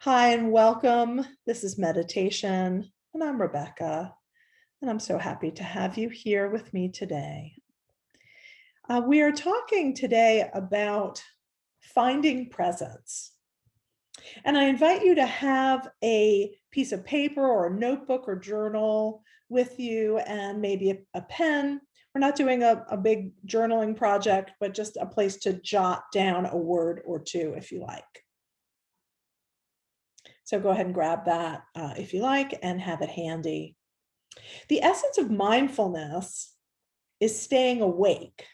Hi and welcome. This is meditation, and I'm Rebecca, and I'm so happy to have you here with me today. We are talking today about finding presence, and I invite you to have a piece of paper or a notebook or journal with you, and maybe a pen. We're not doing a big journaling project, but just a place to jot down a word or two if you like. So go ahead and grab that if you like and have it handy. The essence of mindfulness is staying awake,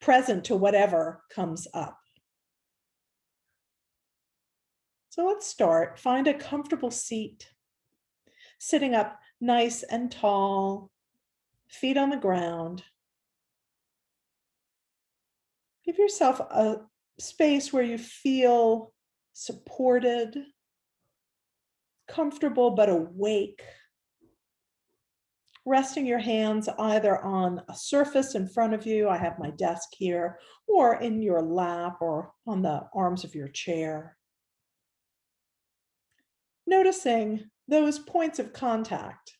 present to whatever comes up. So let's start. Find a comfortable seat, sitting up nice and tall, feet on the ground. Give yourself a space where you feel supported, comfortable but awake. Resting your hands either on a surface in front of you, I have my desk here, or in your lap or on the arms of your chair. Noticing those points of contact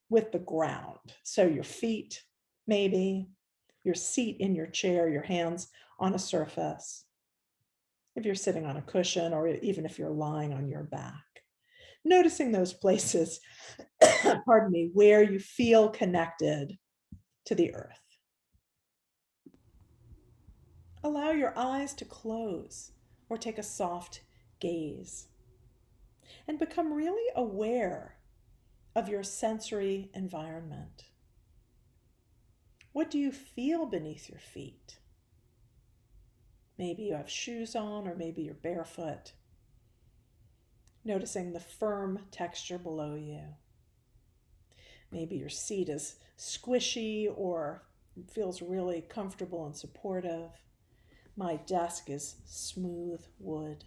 with the ground. So your feet, maybe, your seat in your chair, your hands on a surface. If you're sitting on a cushion or even if you're lying on your back. Noticing those places, pardon me, where you feel connected to the earth. Allow your eyes to close or take a soft gaze and become really aware of your sensory environment. What do you feel beneath your feet? Maybe you have shoes on or maybe you're barefoot. Noticing the firm texture below you. Maybe your seat is squishy or feels really comfortable and supportive. My desk is smooth wood.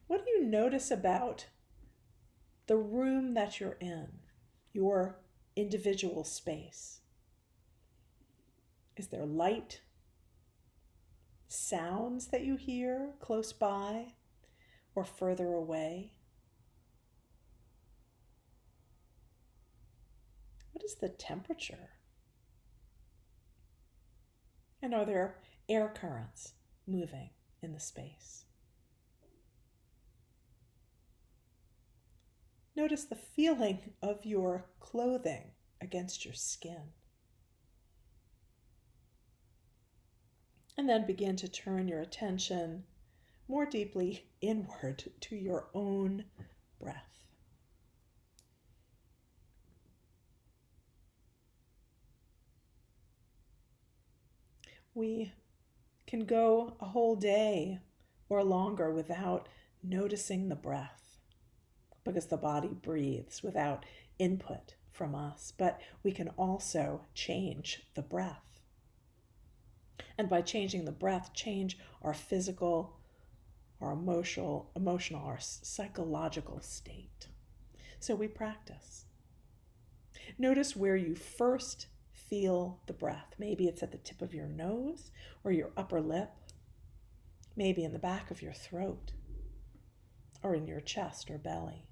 What do you notice about the room that you're in, your individual space? Is there light, sounds that you hear close by or further away? What is the temperature? And are there air currents moving in the space? Notice the feeling of your clothing against your skin. And then begin to turn your attention more deeply inward to your own breath. We can go a whole day or longer without noticing the breath because the body breathes without input from us, but we can also change the breath. And by changing the breath, change our physical, our emotional, our psychological state. So we practice. Notice where you first feel the breath. Maybe it's at the tip of your nose or your upper lip, maybe in the back of your throat or in your chest or belly.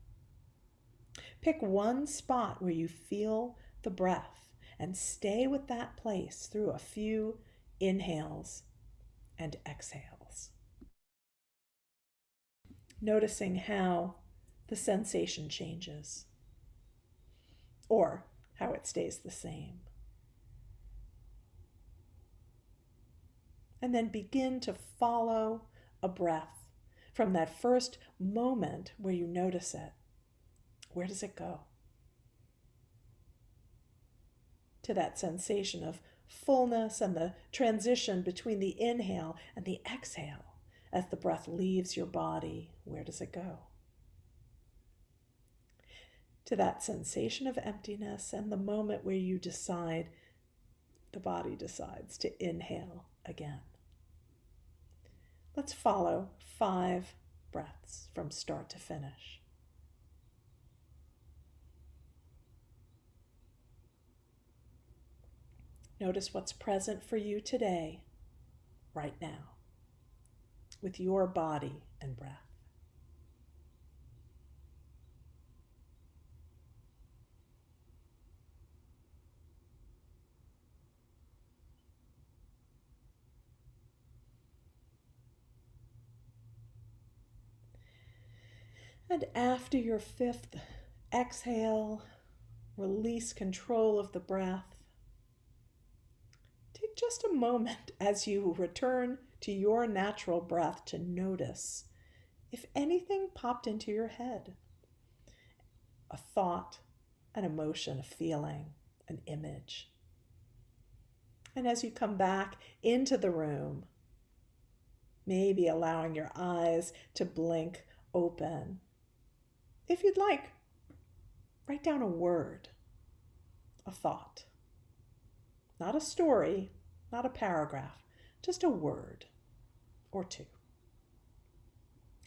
Pick one spot where you feel the breath and stay with that place through a few inhales and exhales. Noticing how the sensation changes or how it stays the same. And then begin to follow a breath from that first moment where you notice it. Where does it go? To that sensation of fullness and the transition between the inhale and the exhale. As the breath leaves your body, where does it go? To that sensation of emptiness and the moment where you decide, the body decides to inhale again. Let's follow 5 breaths from start to finish. Notice what's present for you today, right now. with your body and breath. And after your fifth exhale, release control of the breath. Take just a moment as you return to your natural breath to notice if anything popped into your head. A thought, an emotion, a feeling, an image. And as you come back into the room, maybe allowing your eyes to blink open. If you'd like, write down a word, a thought. Not a story, not a paragraph, just a word or two.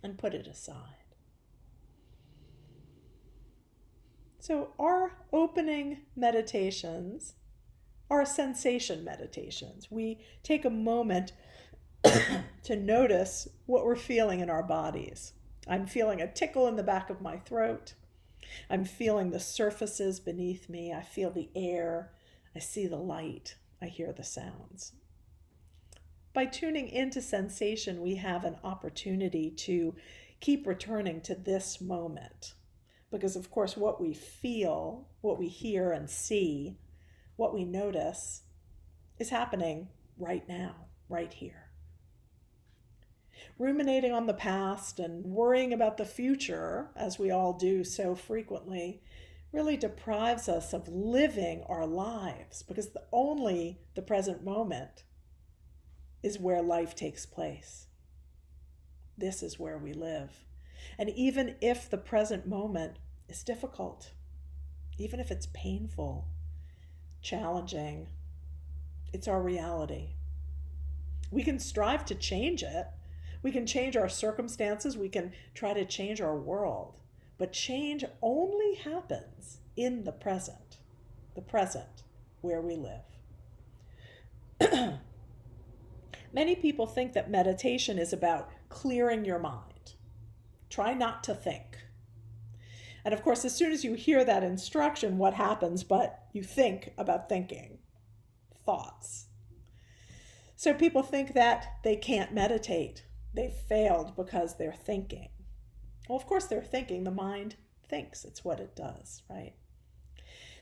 And put it aside. So our opening meditations are sensation meditations. We take a moment to notice what we're feeling in our bodies. I'm feeling a tickle in the back of my throat. I'm feeling the surfaces beneath me. I feel the air. I see the light. I hear the sounds. By tuning into sensation, we have an opportunity to keep returning to this moment. Because, of course, what we feel, what we hear and see, what we notice is happening right now, right here. Ruminating on the past and worrying about the future, as we all do so frequently, really deprives us of living our lives, because only the present moment is where life takes place. This is where we live. And even if the present moment is difficult, even if it's painful, challenging, it's our reality. We can strive to change it. We can change our circumstances. We can try to change our world. But change only happens in the present where we live. Many people think that meditation is about clearing your mind. Try not to think. And of course, as soon as you hear that instruction, what happens? But you think about thinking. Thoughts. So people think that they can't meditate. They've failed because they're thinking. Well, of course they're thinking. The mind thinks. It's what it does, right?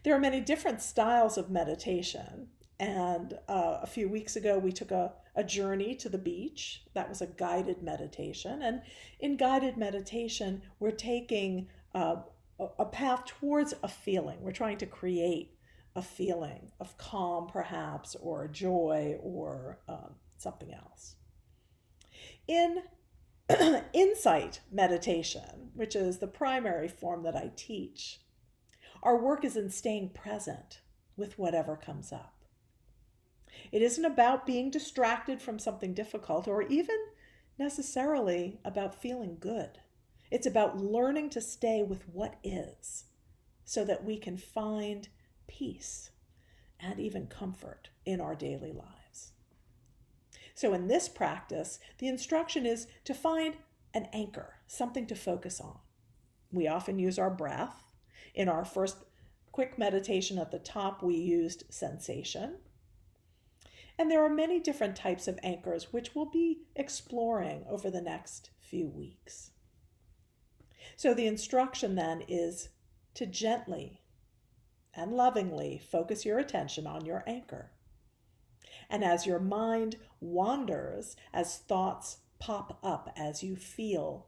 There are many different styles of meditation. And a few weeks ago, we took a journey to the beach. That was a guided meditation. And in guided meditation, we're taking a path towards a feeling. We're trying to create a feeling of calm, perhaps, or joy, or something else. In insight meditation, which is the primary form that I teach, our work is in staying present with whatever comes up. It isn't about being distracted from something difficult or even necessarily about feeling good. It's about learning to stay with what is so that we can find peace and even comfort in our daily lives. So in this practice, the instruction is to find an anchor, something to focus on. We often use our breath. In our first quick meditation at the top, we used sensation. And there are many different types of anchors which we'll be exploring over the next few weeks. So the instruction then is to gently and lovingly focus your attention on your anchor. And as your mind wanders, as thoughts pop up, as you feel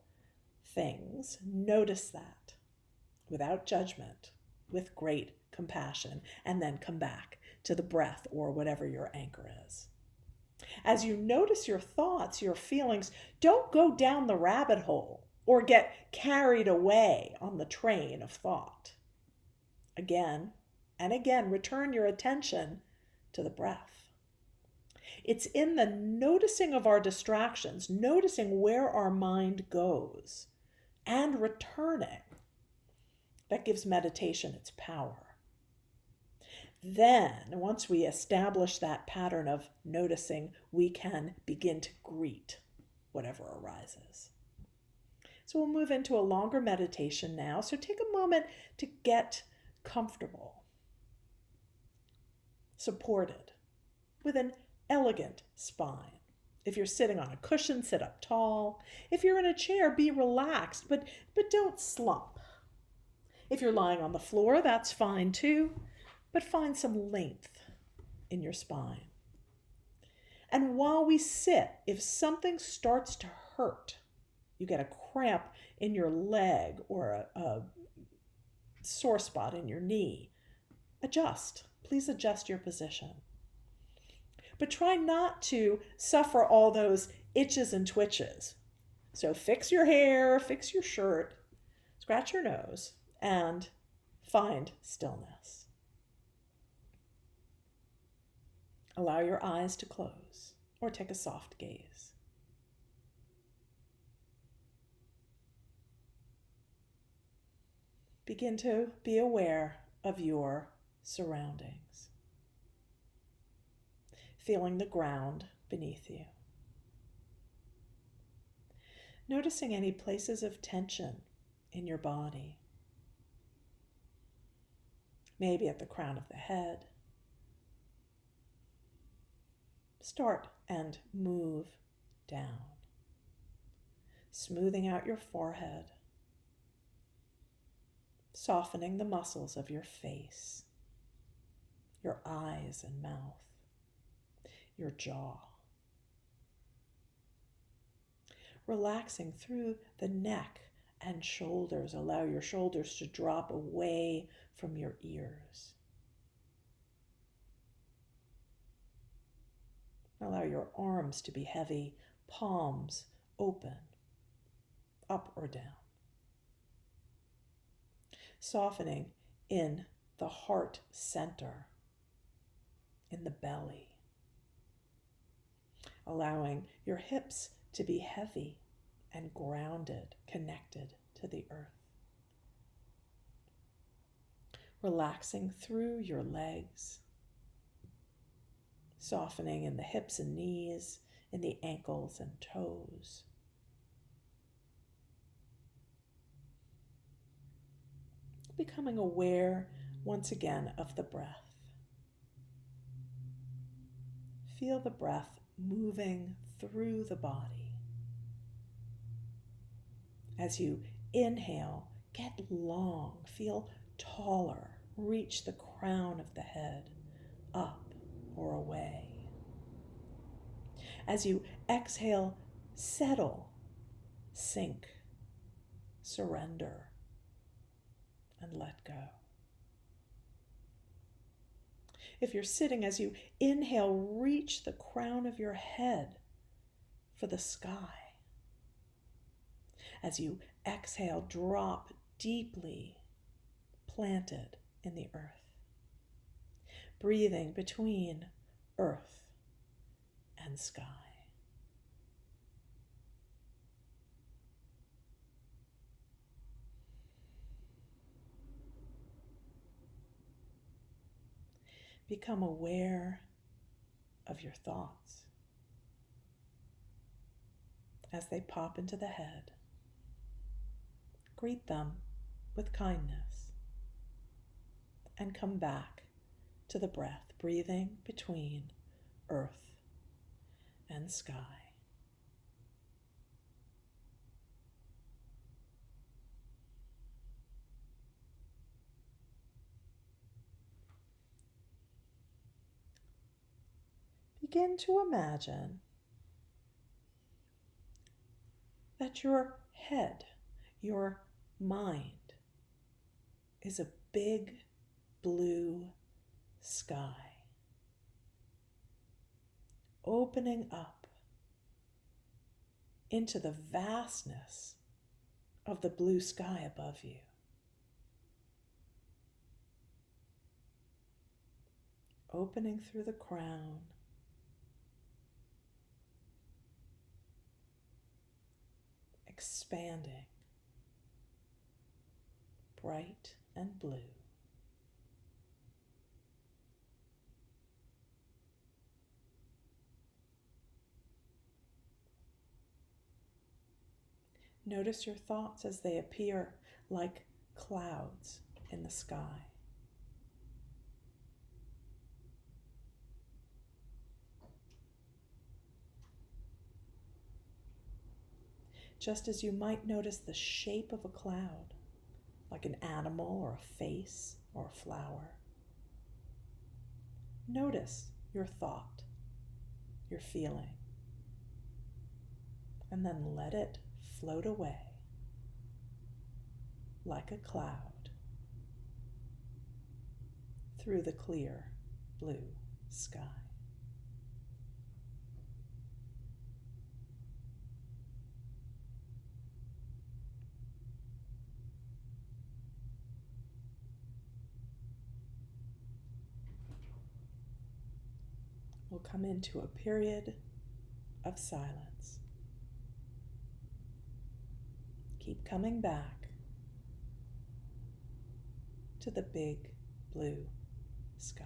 things, notice that without judgment, with great compassion, and then come back to the breath or whatever your anchor is. As you notice your thoughts, your feelings, don't go down the rabbit hole or get carried away on the train of thought. Again and again, return your attention to the breath. It's in the noticing of our distractions, noticing where our mind goes, and returning, that gives meditation its power. Then, once we establish that pattern of noticing, we can begin to greet whatever arises. So we'll move into a longer meditation now. So take a moment to get comfortable, supported, with an elegant spine. If you're sitting on a cushion, sit up tall. If you're in a chair, be relaxed, but don't slump. If you're lying on the floor, that's fine too, but find some length in your spine. And while we sit, if something starts to hurt, you get a cramp in your leg or a sore spot in your knee, adjust. Please adjust your position. But try not to suffer all those itches and twitches. So fix your hair, fix your shirt, scratch your nose, and find stillness. Allow your eyes to close or take a soft gaze. Begin to be aware of your surroundings, feeling the ground beneath you. Noticing any places of tension in your body, maybe at the crown of the head. Start and move down, smoothing out your forehead, softening the muscles of your face, your eyes and mouth, your jaw. Relaxing through the neck and shoulders. Allow your shoulders to drop away from your ears. Allow your arms to be heavy, palms open, up or down. Softening in the heart center, in the belly. Allowing your hips to be heavy and grounded, connected to the earth. Relaxing through your legs, softening in the hips and knees, in the ankles and toes. Becoming aware once again of the breath. Feel the breath moving through the body. As you inhale, get long, feel taller, reach the crown of the head, up or away. As you exhale, settle, sink, surrender, and let go. If you're sitting, as you inhale, reach the crown of your head for the sky. As you exhale, drop deeply planted in the earth. Breathing between earth and sky. Become aware of your thoughts as they pop into the head. Greet them with kindness and come back to the breath, breathing between earth and sky. Begin to imagine that your head, your mind, is a big blue sky, opening up into the vastness of the blue sky above you. Opening through the crown, expanding, bright and blue. Notice your thoughts as they appear like clouds in the sky. Just as you might notice the shape of a cloud, like an animal or a face or a flower. Notice your thought, your feeling, and then let it float away like a cloud through the clear blue sky. We'll come into a period of silence. Keep coming back to the big blue sky.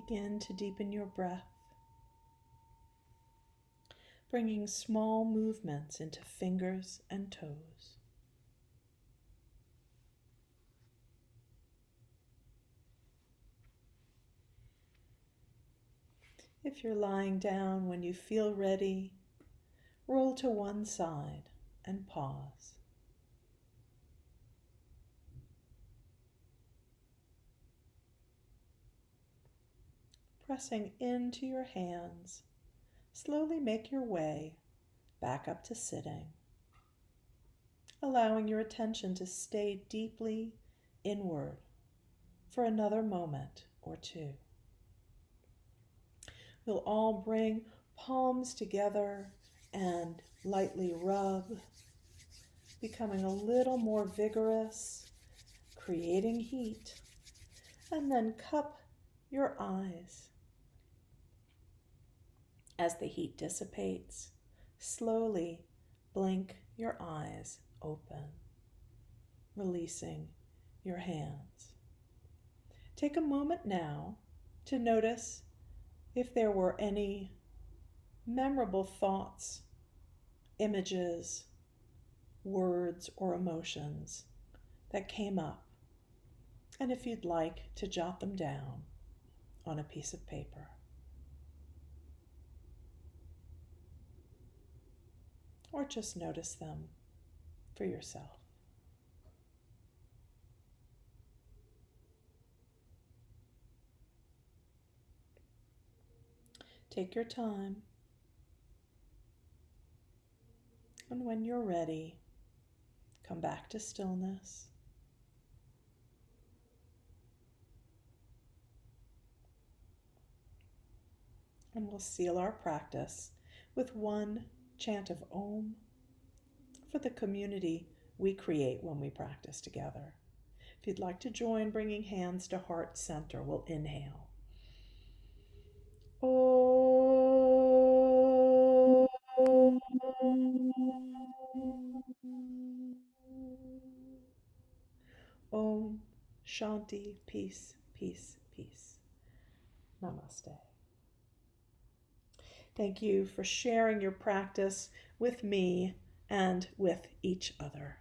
Begin to deepen your breath, bringing small movements into fingers and toes. If you're lying down, when you feel ready, roll to one side and pause. Pressing into your hands, slowly make your way back up to sitting, allowing your attention to stay deeply inward for another moment or two. We'll all bring palms together and lightly rub, becoming a little more vigorous, creating heat, and then cup your eyes. As the heat dissipates, slowly blink your eyes open, releasing your hands. Take a moment now to notice if there were any memorable thoughts, images, words, or emotions that came up, and if you'd like to jot them down on a piece of paper. Or just notice them for yourself. Take your time, and when you're ready, come back to stillness. And we'll seal our practice with one chant of Om for the community we create when we practice together. If you'd like to join, bringing hands to heart center, we'll inhale. Om. Om. Shanti. Peace, peace, peace. Namaste. Thank you for sharing your practice with me and with each other.